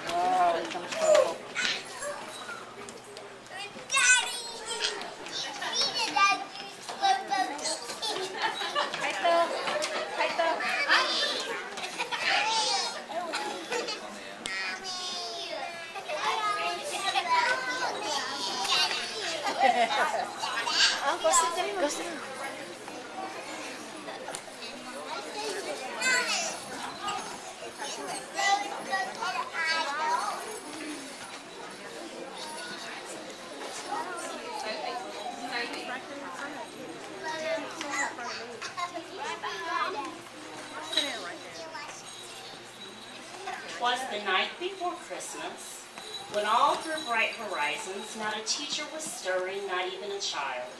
Oh, here comes trouble. Oh, go sit down. Go sit down. Was the night before Christmas, when all through bright horizons, not a teacher was stirring, not even a child.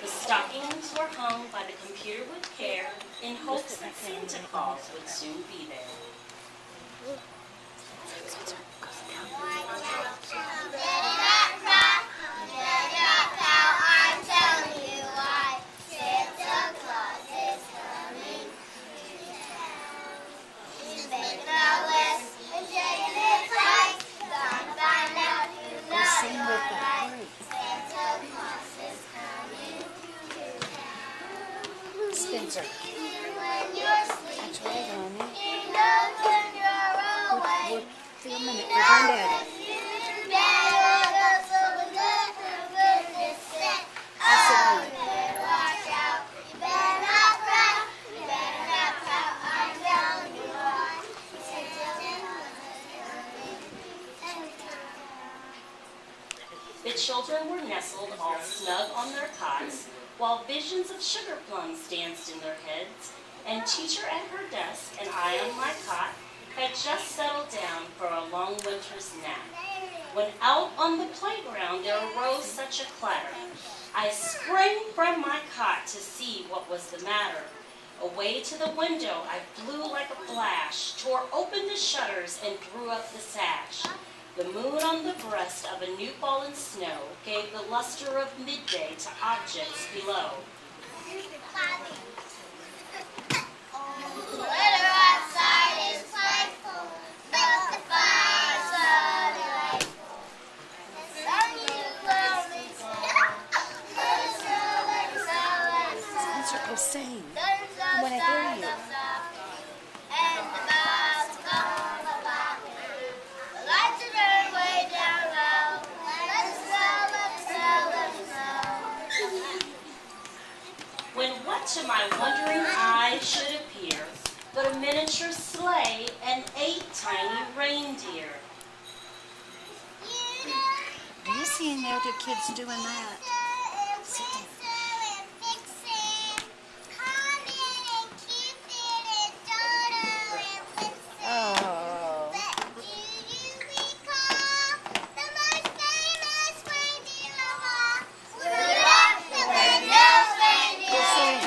The stockings were hung by the computer with care, in hopes that Santa Claus would soon be there. Spencer. That's right, honey. We're filming it for Granddaddy. The children were nestled all snug on their cots, while visions of sugar plums danced in their heads, and teacher at her desk and I on my cot had just settled down for a long winter's nap. When out on the playground there arose such a clatter, I sprang from my cot to see what was the matter. Away to the window I flew like a flash, tore open the shutters and threw up the sash. The moon on the breast of a new fallen snow gave the luster of midday to objects below. The weather outside is frightful, but the fire's so delightful. The sun is lonely, Spencer, go sing. I want to hear you. and the bells come a-popping. The lights are turned way down low. Let it snow, let it snow, let it snow. When what to my wondering eye should appear but a miniature sleigh and 8 tiny reindeer. Do you see any other kids doing that? Sit down. Oh. Go sing.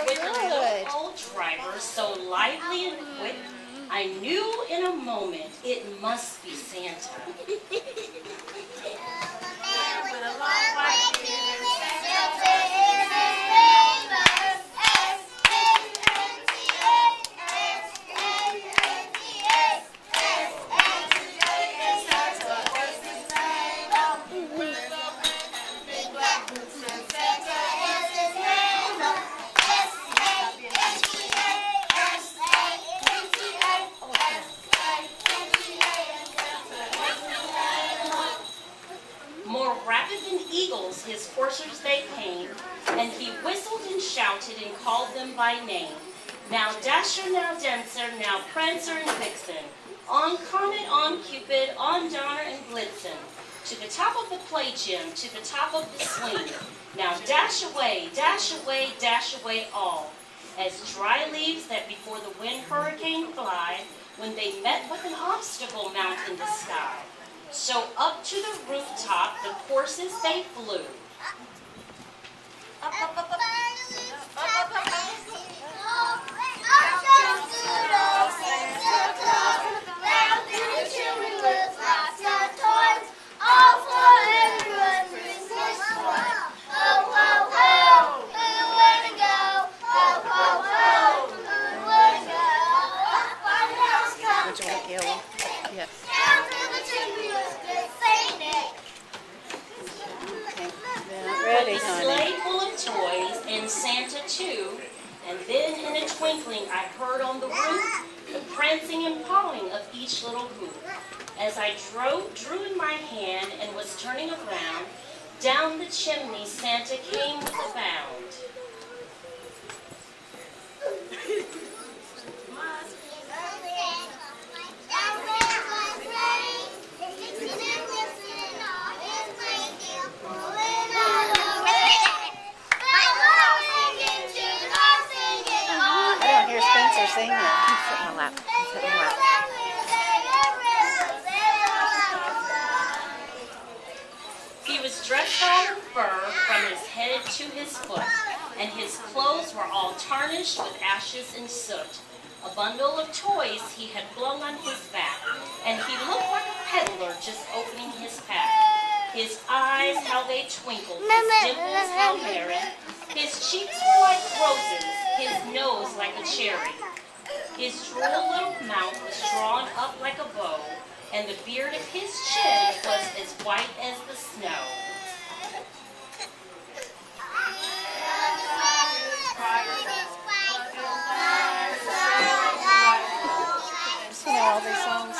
With the little old driver so lively and quick, I knew in a moment it must be Santa. wheels, his coursers they came, and he whistled and shouted and called them by name. Now Dasher, now Dancer, now Prancer and Vixen, on Comet, on Cupid, on Donner and Blitzen, to the top of the play gym, to the top of the swing. Now dash away, all, as dry leaves that before the wind hurricane fly, when they met with an obstacle mount in the sky. So up to the rooftop the coursers they flew. Up, up, up, up, up, up, up, up. Ready, A sleigh full of toys and Santa too, and then in a twinkling I heard on the roof the prancing and pawing of each little hoop. As I drew in my hand and was turning around, down the chimney Santa came with a bound. Sing it. Sit in my lap. Sit in my lap. He was dressed all in fur from his head to his foot, and his clothes were all tarnished with ashes and soot. A bundle of toys he had flung on his back, and he looked like a peddler just opening his pack. His eyes, how they twinkled, his dimples, how merry. His cheeks were like roses, his nose like a cherry. His droll little mouth was drawn up like a bow, and the beard of his chin was as white as the snow. You know all these songs?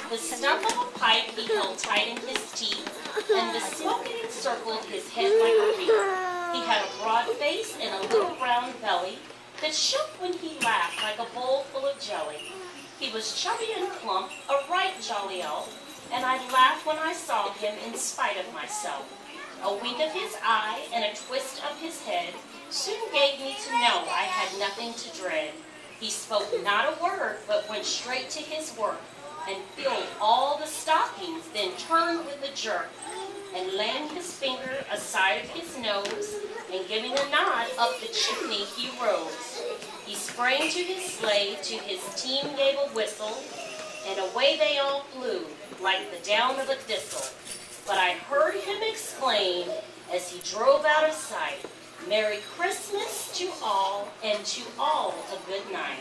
The stump of a pipe he held tight in his teeth, and the smoke it encircled his head like a wreath. He had a broad face and a little round belly that shook when he laughed like a bowl full of jelly. He was chubby and plump, a right jolly elf, and I laughed when I saw him in spite of myself. A wink of his eye and a twist of his head soon gave me to know I had nothing to dread. He spoke not a word, but went straight to his work, and filled all the stockings, then turned with a jerk, and laying his finger aside of his nose, and giving a nod up the chimney he rose. He sprang to his sleigh, to his team gave a whistle, and away they all flew, like the down of a thistle. But I heard him exclaim, as he drove out of sight, Merry Christmas to all, and to all a good night.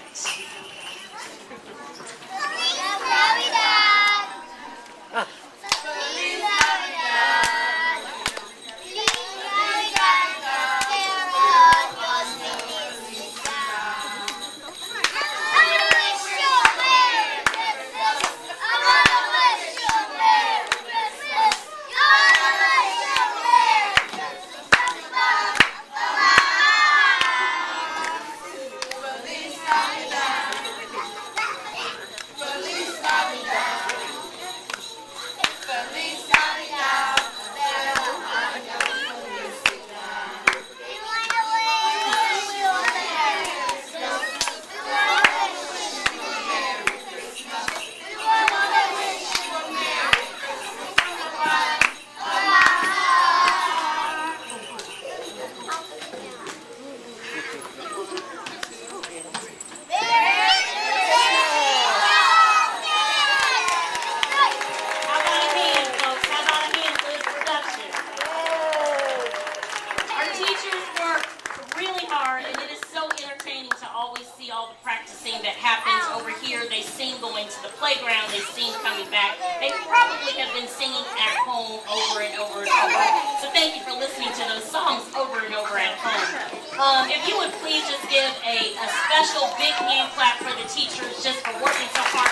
That happens over here. They sing going to the playground, they sing coming back. They probably have been singing at home home over and over and over. So thank you for listening to those songs over and over at home. If you would please just give a special big hand clap for the teachers just for working so hard